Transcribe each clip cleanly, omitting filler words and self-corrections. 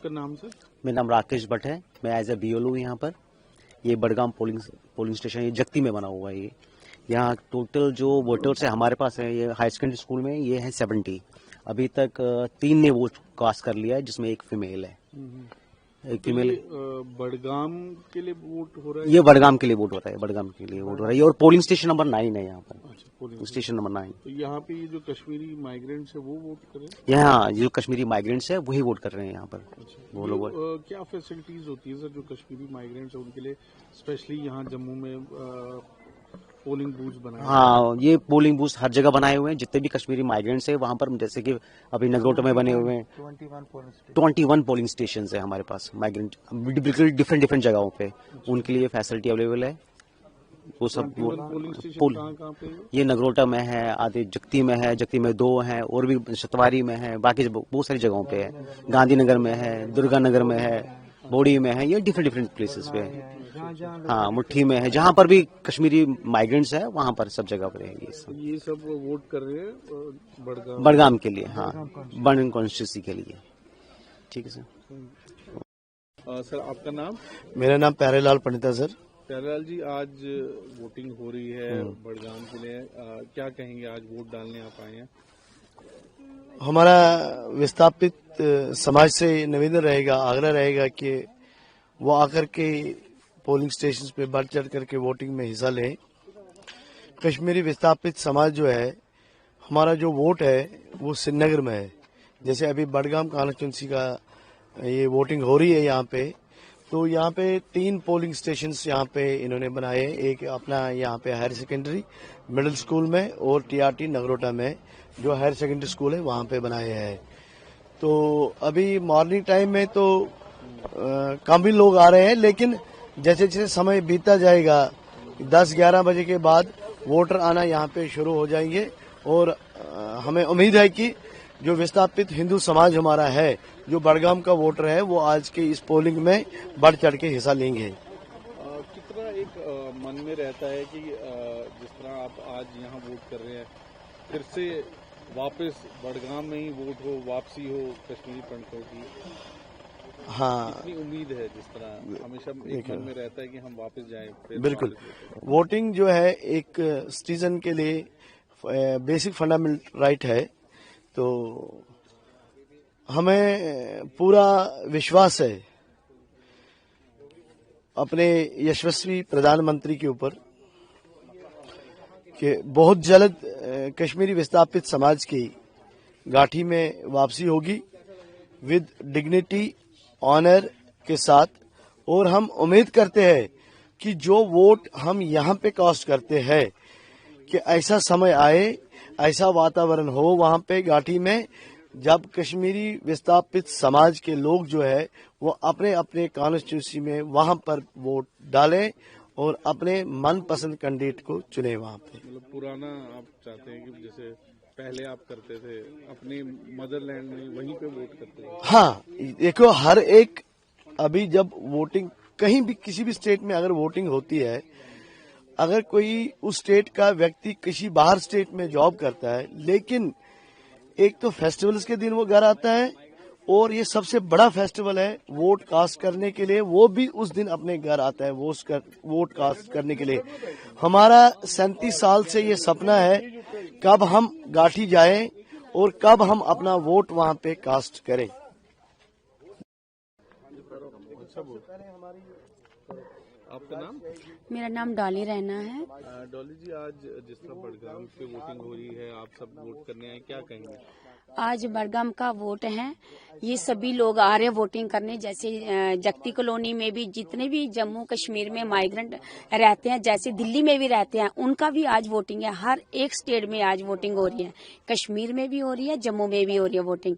आपका नाम सर? मेरा नाम राकेश भट्ट है, मैं एज ए BLO यहाँ पर। ये बड़गाम पोलिंग स्टेशन ये जगती में बना हुआ है। ये यहाँ टोटल जो वोटर्स है हमारे पास है, ये हाई सेकेंडरी स्कूल में ये है 70। अभी तक 3 ने वोट कास्ट कर लिया है, जिसमें एक फीमेल है। एक फीमेल बड़गाम के लिए वोट हो रहा है? ये बड़गाम के लिए वोट हो रहा है, बड़गाम के लिए वोट हो रहा है। और पोलिंग स्टेशन नंबर 9 है यहाँ पर। अच्छा, पोलिंग स्टेशन नंबर 9। तो यहाँ पे ये जो कश्मीरी माइग्रेंट्स है वो वोट कर रहे हैं? यहाँ जो कश्मीरी माइग्रेंट्स है वही वोट कर रहे हैं यहाँ पर। अच्छा, वो लोग क्या फैसिलिटीज होती है सर जो कश्मीरी माइग्रेंट्स है उनके लिए, स्पेशली यहाँ जम्मू में पोलिंग बूथ बनाए? हाँ, ये पोलिंग बूथ हर जगह बनाए हुए हैं, जितने भी कश्मीरी माइग्रेंट्स हैं वहाँ पर। जैसे कि अभी नगरोटा में बने हुए हैं 21 पोलिंग स्टेशन है हमारे पास, माइग्रेंट बिल्कुल डिफरेंट जगहों पे। उनके लिए फैसिलिटी अवेलेबल है। वो सब पोलिंग स्टेशन कहाँ पे? ये नगरोटा में है, आधे जगती में है, जगती में 2 है, और भी शतवारी में है, बाकी बहुत सारी जगहों पे है। गांधीनगर में है, दुर्गा नगर में है, बोड़ी में है, ये डिफरेंट प्लेसेस पे है। हाँ, मुट्ठी में है, जहाँ पर भी कश्मीरी माइग्रेंट्स है वहाँ पर सब जगह पर है ये सब वोट कर रहे हैं बड़गाम के लिए। हाँ, बड़गाम कॉन्स्टिट्यूंसी के लिए। ठीक है सर। सर आपका नाम? मेरा नाम प्यारेलाल पंडित है सर। प्यारेलाल जी, आज वोटिंग हो रही है बड़गाम के लिए, क्या कहेंगे? आज वोट डालने आप आए हैं। हमारा विस्थापित समाज से निवेदन रहेगा, आग्रह रहेगा कि वो आकर के पोलिंग स्टेशन पे बढ़ चढ़ करके वोटिंग में हिस्सा लें। कश्मीरी विस्थापित समाज जो है, हमारा जो वोट है वो श्रीनगर में है। जैसे अभी बड़गाम कॉन्स्टिट्यूंसी का ये वोटिंग हो रही है यहाँ पे, तो यहाँ पे 3 पोलिंग स्टेशंस यहाँ पे इन्होंने बनाए। एक अपना यहाँ पे हायर सेकेंडरी मिडिल स्कूल में, और TRT नगरोटा में जो हायर सेकेंडरी स्कूल है वहाँ पे बनाए हैं। तो अभी मॉर्निंग टाइम में तो कम भी लोग आ रहे हैं, लेकिन जैसे जैसे समय बीतता जाएगा 10-11 बजे के बाद वोटर आना यहाँ पे शुरू हो जाएंगे। और हमें उम्मीद है कि जो विस्थापित हिंदू समाज हमारा है, जो बड़गाम का वोटर है, वो आज के इस पोलिंग में बढ़ चढ़ के हिस्सा लेंगे। कितना एक मन में रहता है कि जिस तरह आप आज यहाँ वोट कर रहे हैं, फिर से वापस बड़गाम में ही वोट हो, वापसी हो कश्मीरी पंडितों की? हाँ, कितनी उम्मीद है? जिस तरह हमेशा एक मन में रहता है कि हम वापस जाएं। बिल्कुल, वोटिंग जो है एक सिटीजन के लिए बेसिक फंडामेंटल राइट है। तो हमें पूरा विश्वास है अपने यशस्वी प्रधानमंत्री के ऊपर कि बहुत जल्द कश्मीरी विस्थापित समाज की गाठी में वापसी होगी विद डिग्निटी, ऑनर के साथ। और हम उम्मीद करते हैं कि जो वोट हम यहाँ पे कास्ट करते हैं कि ऐसा समय आए, ऐसा वातावरण हो वहाँ पे गाठी में, जब कश्मीरी विस्थापित समाज के लोग जो है वो अपने अपने कॉन्स्टिट्यूंसी में वहाँ पर वोट डालें और अपने मनपसंद कैंडिडेट को चुने वहाँ पे। मतलब पुराना आप चाहते हैं कि जैसे पहले आप करते थे अपने मदरलैंड में, वहीं पे वोट करते हैं? हाँ, देखो, हर एक अभी जब वोटिंग कहीं भी किसी भी स्टेट में अगर वोटिंग होती है, अगर कोई उस स्टेट का व्यक्ति किसी बाहर स्टेट में जॉब करता है, लेकिन एक तो फेस्टिवल्स के दिन वो घर आता है, और ये सबसे बड़ा फेस्टिवल है वोट कास्ट करने के लिए, वो भी उस दिन अपने घर आता है वोट कास्ट करने के लिए। हमारा 37 साल से ये सपना है कब हम गाठी जाएं और कब हम अपना वोट वहां पे कास्ट करें। आपका नाम? मेरा नाम डॉली रहना है। डॉली जी, आज जिस तरह बड़गाम पे वोटिंग हो रही है, आप सब वोट करने आए, क्या कहेंगे? आज बड़गाम का वोट है, ये सभी लोग आ रहे हैं वोटिंग करने। जैसे जगती कॉलोनी में भी जितने भी जम्मू कश्मीर में माइग्रेंट रहते हैं, जैसे दिल्ली में भी रहते हैं, उनका भी आज वोटिंग है। हर एक स्टेट में आज वोटिंग हो रही है, कश्मीर में भी हो रही है, जम्मू में भी हो रही है वोटिंग।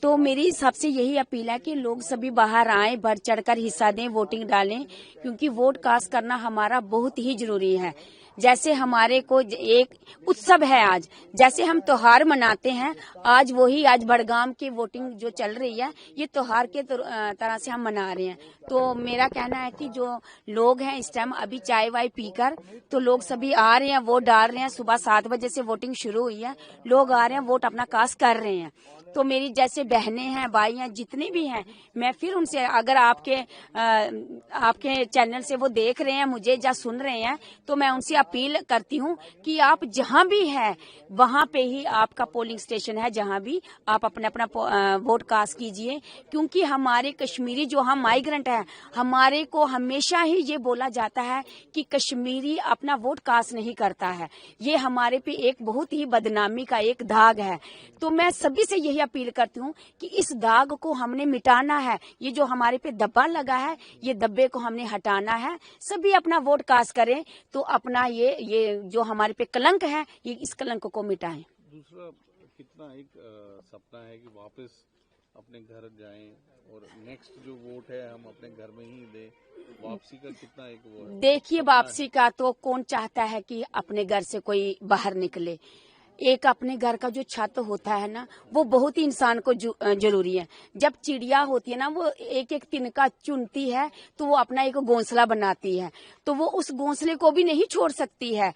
तो मेरी सबसे यही अपील है कि लोग सभी बाहर आए, बढ़ चढ़कर हिस्सा दें, वोटिंग डालें, क्योंकि वोट कास्ट करना हमारा बहुत ही जरूरी है। जैसे हमारे को एक उत्सव है आज, जैसे हम त्योहार मनाते हैं, आज वही आज बड़गाम की वोटिंग जो चल रही है, ये त्योहार के तरह से हम मना रहे हैं। तो मेरा कहना है कि जो लोग हैं इस टाइम अभी चाय वाय पीकर, तो लोग सभी आ रहे हैं, वोट डाल रहे हैं। सुबह 7 बजे से वोटिंग शुरू हुई है, लोग आ रहे हैं, वोट अपना कास्ट कर रहे हैं। تو میری جیسے بہنیں ہیں بھائی ہیں جتنے بھی ہیں میں پھر ان سے اگر آپ کے چینل سے وہ دیکھ رہے ہیں مجھے یا سن رہے ہیں تو میں ان سے اپیل کرتی ہوں کہ آپ جہاں بھی ہیں وہاں پہ ہی آپ کا پولنگ اسٹیشن ہے جہاں بھی آپ اپنا ووٹ کاسٹ کیجئے کیونکہ ہمارے کشمیری جو ہم مائیگرنٹ ہیں ہمارے کو ہمیشہ ہی یہ بولا جاتا ہے کہ کشمیری اپنا ووٹ کاسٹ نہیں کرتا ہے. یہ ہمارے پہ ایک بہت ہی بدنامی کا ایک داغ ہے. تو میں سبھی سے یہی اپیل کرتی ہوں کہ اس داغ کو ہم نے مٹانا ہے. یہ جو ہمارے پہ دبا لگا ہے یہ دبے کو ہم نے ہٹانا ہے. سبھی اپنا ووٹ کاسٹ کریں تو اپنا یہ جو ہمارے پہ کلنک ہے یہ اس کلنک کو مٹائیں. دوسرا کتنا ایک سپنا ہے کہ واپس اپنے گھر جائیں اور نیکسٹ جو ووٹ ہے ہم اپنے گھر میں ہی دیں. واپسی کا کتنا ایک وہ ہے؟ دیکھیے واپسی کا تو کون چاہتا ہے کہ اپنے گھر سے کوئی باہر نکلے. ایک اپنے گھر کا جو چھت ہوتا ہے نا وہ بہت ہی انسان کو ضروری ہے. جب چڑیا ہوتی ہے نا وہ ایک ایک تنکا چنتی ہے تو وہ اپنا ایک گھونسلہ بناتی ہے تو وہ اس گھونسلے کو بھی نہیں چھوڑ سکتی ہے.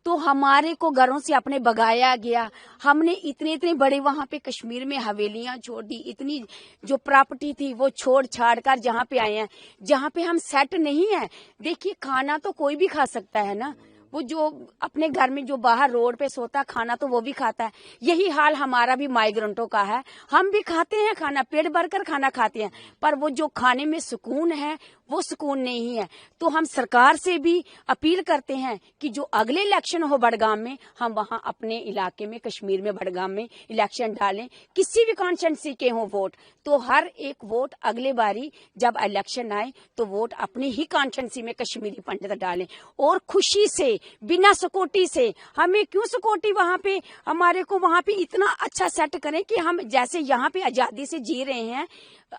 تو ہمارے کو گھروں سے اپنے بگایا گیا. ہم نے اتنے بڑے وہاں پہ کشمیر میں حویلیاں چھوڑ دی. اتنی جو پراپرٹی تھی وہ چھوڑ چھاڑ کر جہاں پہ آئے ہیں جہاں پہ ہم سیٹ نہیں ہیں. دیکھیے کھانا تو کوئی بھی کھا سکتا ہے نا. وہ جو اپنے گھر میں جو باہر روڈ پہ سوتا کھانا تو وہ بھی کھاتا ہے. یہی حال ہمارا بھی مائیگرنٹوں کا ہے. ہم بھی کھاتے ہیں کھانا پیٹ بھر کر کھانا کھاتے ہیں پر وہ جو کھانے میں سکون ہے وہ سکون نہیں ہے. تو ہم سرکار سے بھی اپیل کرتے ہیں کہ جو اگلے الیکشن ہو بڑگام میں ہم وہاں اپنے علاقے میں کشمیر میں بڑگام میں الیکشن ڈالیں. کسی بھی کانسٹیٹوئنسی کے ہوں ووٹ تو ہر ایک ووٹ اگلے باری جب الیکشن آئے تو ووٹ اپنی ہی کانسٹیٹوئنسی میں کشمیری پنڈت ڈالیں اور خوشی سے بنا سکوٹی سے. ہمیں کیوں سکوٹی وہاں پہ ہمارے کو وہاں پہ اتنا اچھا سیٹ کریں کہ ہم جیسے یہاں پہ آزادی سے جی رہے ہیں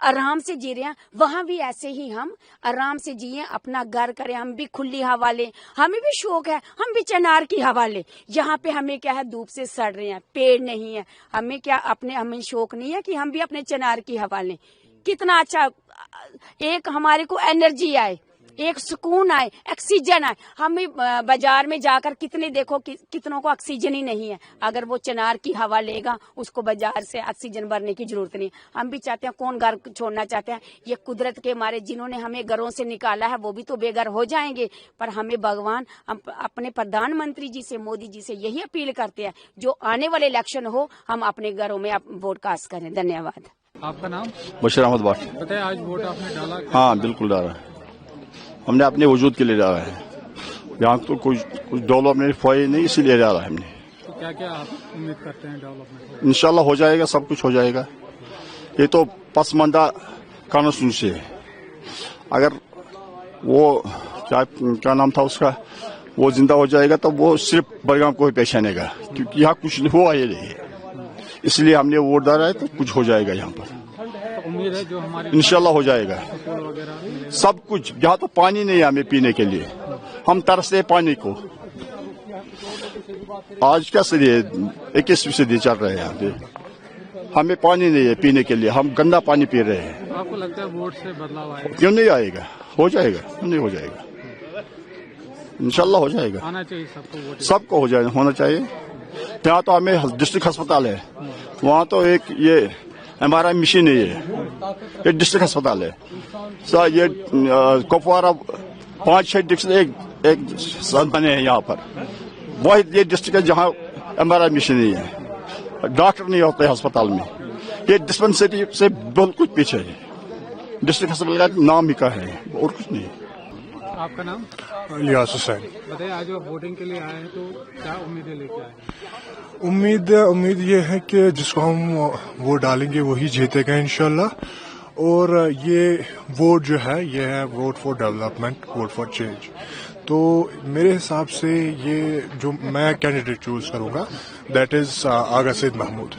آرام سے جی رہے ہیں وہاں بھی ایسے ہی ہم آرام سے جیے اپنا گھر کریں. ہم بھی کھلی ہوا لیں. ہمیں بھی شوق ہے ہم بھی چنار کی ہوا لیں. یہاں پہ ہمیں کیا ہے دھوپ سے سڑ رہے ہیں پیڑ نہیں ہے. ہمیں کیا ہمیں شوق نہیں ہے کہ ہم بھی اپنے چنار کی ہوا لیں. کتنا اچھا ایک ہمارے کو انرجی آئے ایک سکون آئے آکسیجن آئے. ہمیں بازار میں جا کر کتنے دیکھو کتنوں کو آکسیجن ہی نہیں ہے. اگر وہ چنار کی ہوا لے گا اس کو بازار سے آکسیجن بھرنے کی ضرورت نہیں. ہم بھی چاہتے ہیں کون گھر چھوڑنا چاہتے ہیں. یہ قدرت کے مارے جنہوں نے ہمیں گھروں سے نکالا ہے وہ بھی تو بے گھر ہو جائیں گے. پر ہمیں بھگوان ہم اپنے پردھان منتری جی سے مودی جی سے یہی اپیل کرتے ہیں جو آنے والے الیکشن ہو ہم اپنے گھروں میں ووٹ کاسٹ کریں. دھنیہ واد. آپ کا نام؟ بشیر احمد بٹ. بتائیں آج ووٹ آپ نے ڈالا؟ ہاں بالکل ڈالا. ہم نے اپنے وجود کے لیے ڈالا ہے. یہاں تو کچھ ڈیولپمنٹ ہوئی نہیں اسی لیے ڈالا ہم نے. تو کیا کیا آپ امید کرتے ہیں ڈیولپمنٹ؟ انشاءاللہ ہو جائے گا سب کچھ ہو جائے گا. یہ تو پسماندہ کانسٹیٹوئنسی ہے. اگر وہ کیا نام تھا اس کا وہ زندہ ہو جائے گا تو وہ صرف بڑگام کو ہی پہچانے گا کیونکہ یہاں کچھ ہوا ہی نہیں ہے. اس لیے ہم نے ووٹ ڈالا ہے تو کچھ ہو جائے گا یہاں پر. امید ہے جو ہمارے انشاءاللہ ہو جائے گا سب کچھ. یہاں تو پانی نہیں ہے ہمیں پینے کے لیے. ہم ترستے پانی کو. آج کیا صدی ہے 21ویں صدی چل رہے ہیں یہاں پہ. ہمیں پانی نہیں ہے پینے کے لیے. ہم گندا پانی پی رہے ہیں. آپ کو لگتا ہے ووٹ سے بدلاؤ آئے گا؟ کیوں نہیں آئے گا. ہو جائے گا. کیوں نہیں ہو جائے گا. انشاءاللہ ہو جائے گا. آنا چاہیے سب کو ووٹ. سب کو ہونا چاہیے. یہاں تو ہمیں ڈسٹرکٹ ہسپتال ہے. وہاں تو ایک یہ ہمارا مشین نہیں ہے. یہ ڈسٹرکٹ ہسپتال ہے. یہ کپوارہ 5-6 ڈسٹرکٹ ایک ساتھ بنے ہیں یہاں پر. وہی یہ ڈسٹرکٹ ہے جہاں ہمارا مشین نہیں ہے. ڈاکٹر نہیں ہوتے ہسپتال میں. یہ ڈسپنسری سے بالکل پیچھے ہے. ڈسٹرکٹ ہسپتال کا نام ہی کا ہے اور کچھ نہیں. آپ کا نام؟ الیاس حسین. بتائیے آج آپ ووٹنگ کے لیے آئے ہیں تو کیا امیدیں لے کے آئے؟ امید یہ ہے کہ جس کو ہم ووٹ ڈالیں گے وہی جیتے گا انشاءاللہ. اور یہ ووٹ جو ہے یہ ہے vote for development vote for change. تو میرے حساب سے یہ جو میں کینڈیڈیٹ چوز کروں گا دیٹ از آغا سید محمود.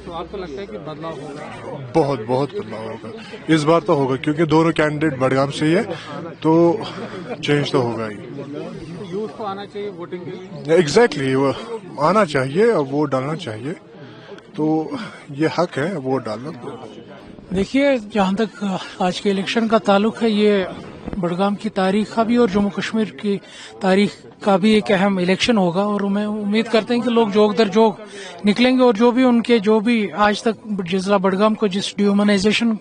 تو آپ کو لگتا ہے کہ بدلاؤ ہوگا؟ بہت بدلاؤ ہوگا اس بار تو ہوگا کیونکہ دونوں کینڈیڈیٹ بڑگام سے ہی ہے تو چینج تو ہوگا ہی. یوتھ کو آنا چاہیے ووٹنگ کے لیے. ایگزیکٹلی آنا چاہیے اور ووٹ ڈالنا چاہیے. تو یہ حق ہے ووٹ ڈالنا. دیکھیے جہاں تک آج کے الیکشن کا تعلق ہے یہ बडगाम की तारीख का भी और जम्मू कश्मीर की तारीख का भी एक अहम इलेक्शन होगा, और मैं उम्मीद करते हैं कि लोग जोग दर जोग निकलेंगे और जो भी आज तक जिला बडगाम को जिस डिह्यूमनाइजेशन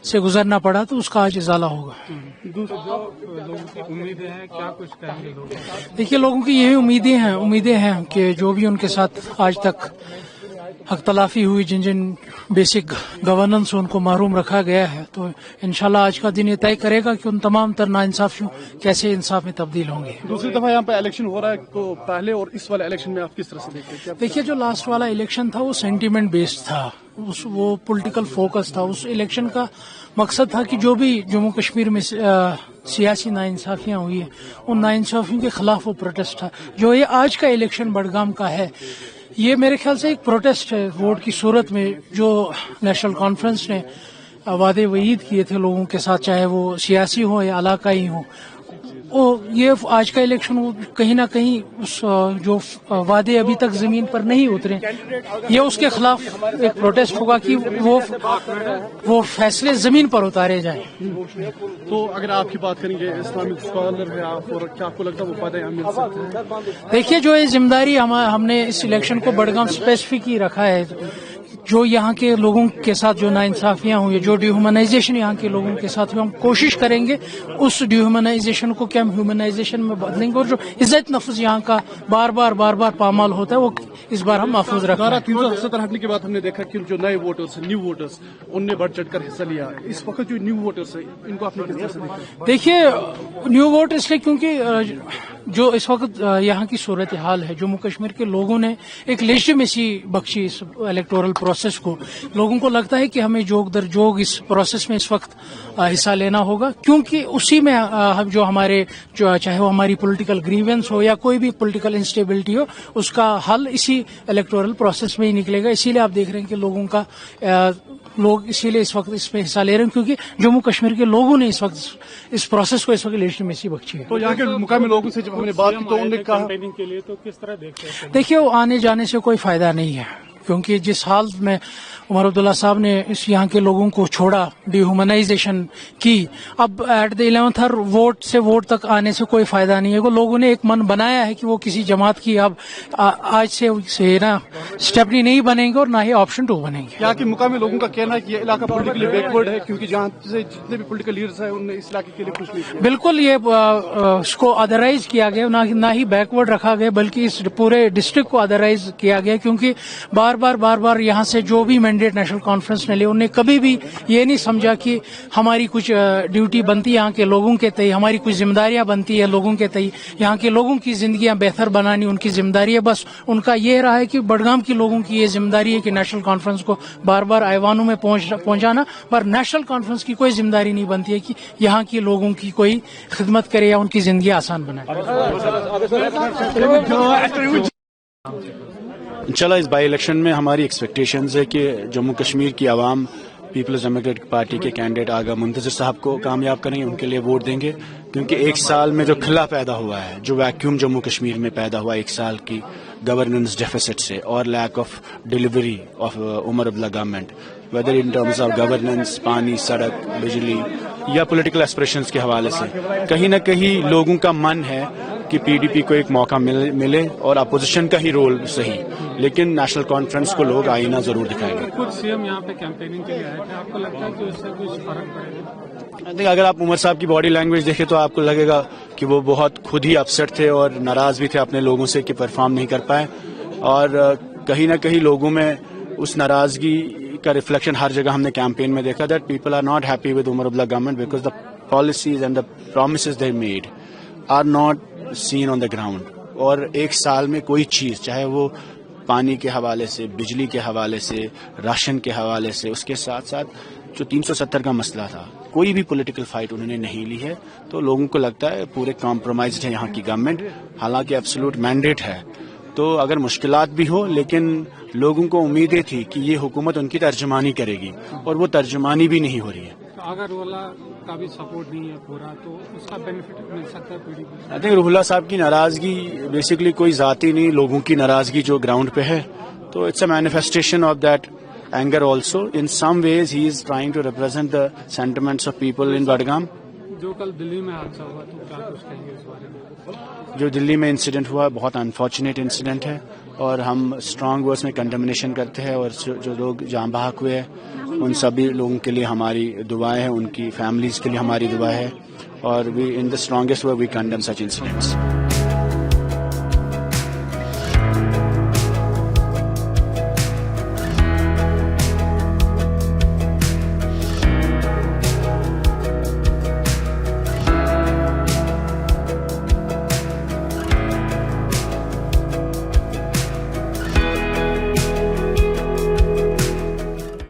से गुजरना पड़ा तो उसका आज इजाला होगा। लोगों की उम्मीदें हैं, क्या कुछ कहेंगे लोग? देखिए, लोगों की यही उम्मीदें हैं कि जो भी उनके साथ आज तक हक-तलाफी हुई, जिन जिन बेसिक गवर्नेंस उनको महरूम रखा गया है, तो इंशाल्लाह आज का दिन ये तय करेगा कि उन तमाम तर नाइंसाफियों कैसे इंसाफ में तब्दील होंगे। दूसरी दफा यहाँ पे इलेक्शन हो रहा है, तो पहले और इस वाले इलेक्शन में आप किस तरह से देखते हैं? देखिए, जो लास्ट वाला इलेक्शन था वो सेंटीमेंट बेस्ड था, वो पॉलिटिकल फोकस था। उस इलेक्शन का मकसद था कि जो भी जम्मू कश्मीर में सियासी नाइंसाफियां हुई है, उन नाइंसाफियों के खिलाफ वो प्रोटेस्ट था। जो ये आज का इलेक्शन बडगाम का है, ये मेरे ख्याल से एक प्रोटेस्ट है वोट की सूरत में। जो नेशनल कॉन्फ्रेंस ने वादे वईद किए थे लोगों के साथ, चाहे वो सियासी हो या इलाकाई हो, ये आज का इलेक्शन कहीं ना कहीं उस जो वादे अभी तक जमीन पर नहीं उतरे, ये उसके खिलाफ एक प्रोटेस्ट होगा कि वो फैसले जमीन पर उतारे जाएं। तो अगर आपकी बात करेंगे, इस्लामिक स्कॉलर है आप, और क्या आपको लगता है वो फायदा यहाँ मिल सकता है? देखिए, जो ये जिम्मेदारी हमने इस इलेक्शन को बडगाम स्पेसिफिक ही रखा है, जो यहाँ के लोगों के साथ जो नाइंसाफियां हुई, जो डिह्यूमनाइजेशन यहाँ के लोगों के साथ हुई, हम कोशिश करेंगे उस डिह्यूमनाइजेशन को क्या हम ह्यूमनाइजेशन में बदलेंगे, और जो इज्जत नफ्स यहाँ का बार बार पामाल होता है, वो इस बार हम महफूज रखेंगे। 370 हटने के बाद हमने देखा कि जो नए वोटर्स, न्यू वोटर्स, उनने बढ़ चढ़कर हिस्सा लिया। इस वक्त जो न्यू वोटर्स है, इनको आपने किस तरह से देखा? देखिए, न्यू वोट इसलिए क्योंकि जो इस वक्त यहाँ की सूरत हाल है, जम्मू कश्मीर के लोगों ने एक लेजिटिमेसी बख्शी इस इलेक्टोरल प्रोसेस को। लोगों को लगता है कि हमें जोग दर जोग इस प्रोसेस में इस वक्त हिस्सा लेना होगा, क्योंकि उसी में हम जो हमारे चाहे वो हमारी पॉलिटिकल ग्रीवेंस हो या कोई भी पॉलिटिकल इंस्टेबिलिटी हो, उसका हल इसी इलेक्टोरल प्रोसेस में ही निकलेगा। इसीलिए आप देख रहे हैं कि लोग इसीलिए इस वक्त इसमें हिस्सा ले रहे हैं, क्योंकि जम्मू कश्मीर के लोगों ने इस वक्त इस प्रोसेस को इस वक्त लेजिटिमेसी बख्शी है। तो यहाँ के मुकामी लोगों से जब हमने बात की तो उन्होंने कहा के लिए तो किस तरह देखते हैं? देखिए, वो आने जाने से कोई फायदा नहीं है, क्योंकि जिस हाल में उमर अब्दुल्ला साहब ने इस यहाँ के लोगों को छोड़ा, डिह्यूमनाइजेशन की, अब at the 11th hour vote से वोट तक आने से कोई फायदा नहीं है। वो लोगों ने एक मन बनाया है कि वो किसी जमात की अब आज से ना स्टेपनी नहीं बनेंगे और ना ही ऑप्शन 2 बनेंगे। यहाँ के मुकामी लोगों का कहना है कि ये इलाका पॉलिटिकली बैकवर्ड है, क्योंकि जहाँ से जितने भी पॉलिटिकल लीडर्स हैं उन्होंने इस इलाके के लिए कुछ नहीं किया। बिल्कुल, ये इसको अदराइज किया गया, ना ही बैकवर्ड रखा गया, बल्कि इस पूरे डिस्ट्रिक्ट को अदराइज किया गया, क्योंकि बार बार यहाँ से जो भी मैंडेट नेशनल कॉन्फ्रेंस ने लिया, उन्हें कभी भी ये नहीं समझा कि हमारी कुछ ड्यूटी बनती है यहाँ के लोगों के तय, हमारी कुछ जिम्मेदारियां बनती है लोगों के तय, यहाँ के लोगों की जिंदगियां बेहतर बनानी उनकी जिम्मेदारी है। बस उनका ये रहा है कि बडगाम के लोगों की ये जिम्मेदारी है कि नेशनल कॉन्फ्रेंस को बार ऐवानों में पहुंचाना, पर नेशनल कॉन्फ्रेंस की कोई जिम्मेदारी नहीं बनती है कि यहाँ के लोगों की कोई खिदमत करे या उनकी जिंदगी आसान बनाए। चला, इस बाई इलेक्शन में हमारी एक्सपेक्टेशंस है कि जम्मू कश्मीर की आवाम पीपल्स डेमोक्रेटिक पार्टी के कैंडिडेट आगा मुंतज़िर साहब को कामयाब करेंगे, उनके लिए वोट देंगे, क्योंकि एक साल में जो खिला पैदा हुआ है, जो वैक्यूम जम्मू कश्मीर में पैदा हुआ एक साल की गवर्नेंस डेफिसिट से और lack of delivery of Omar Abdullah government, whether in terms of governance, पानी, सड़क, बिजली या पॉलिटिकल एस्पिरेशंस के हवाले से, कहीं न कहीं लोगों का मन है कि पीडीपी को एक मौका मिले और अपोजिशन का ही रोल सही, लेकिन नेशनल कॉन्फ्रेंस को लोग आईना जरूर दिखाएंगे। कुछ सीएम यहाँ पे कैंपेनिंग के लिए आए थे, आपको लगता है कि उससे कुछ फर्क पड़ेगा? देखिए, अगर आप उमर साहब की बॉडी लैंग्वेज देखें तो आपको लगेगा कि वो बहुत खुद ही अपसेट थे और नाराज भी थे अपने लोगों से कि परफॉर्म नहीं कर पाए, और कहीं ना कहीं लोगों में उस नाराजगी का रिफ्लेक्शन हर जगह हमने कैंपेन में देखा, that people are not happy with Omar Abdullah government because the policies and the promises they made are not seen on the ground. और एक साल में कोई चीज, चाहे वो पानी के हवाले से, बिजली के हवाले से, राशन के हवाले से, उसके साथ साथ जो 370 का मसला था, कोई भी पॉलिटिकल फाइट उन्होंने नहीं ली है। तो लोगों को लगता है पूरे कॉम्प्रोमाइज्ड है यहाँ की गवर्नमेंट, हालांकि एब्सोल्यूट मैंडेट है। तो अगर मुश्किलात भी हो, लेकिन लोगों को उम्मीदें थी कि ये हुकूमत उनकी तर्जुमानी करेगी, और वो तर्जुमानी भी नहीं हो रही है। तो अगर रूहुल्ला का भी सपोर्ट नहीं है पूरा, तो उसका बेनिफिट मिल सकता है पीडीपी? आई थिंक रूहुल्ला साहब की नाराजगी बेसिकली कोई जाती नहीं, लोगों की नाराजगी जो ग्राउंड पे है, तो it's a manifestation of that anger also. In some ways, he is trying to represent the sentiments of people in Badgam. जो कल दिल्ली में हादसा हुआ तो क्या कुछ कहेंगे इस बारे में? जो दिल्ली में इंसिडेंट हुआ बहुत अनफॉर्चुनेट इंसिडेंट है और हम स्ट्रांग वर्ड्स में कंडेमनेशन करते हैं और जो लोग जान बहक हुए हैं उन सभी लोगों के लिए हमारी दुआएं हैं, उनकी फैमिलीज के लिए हमारी दुआ है और we in the strongest way we condemn such incidents.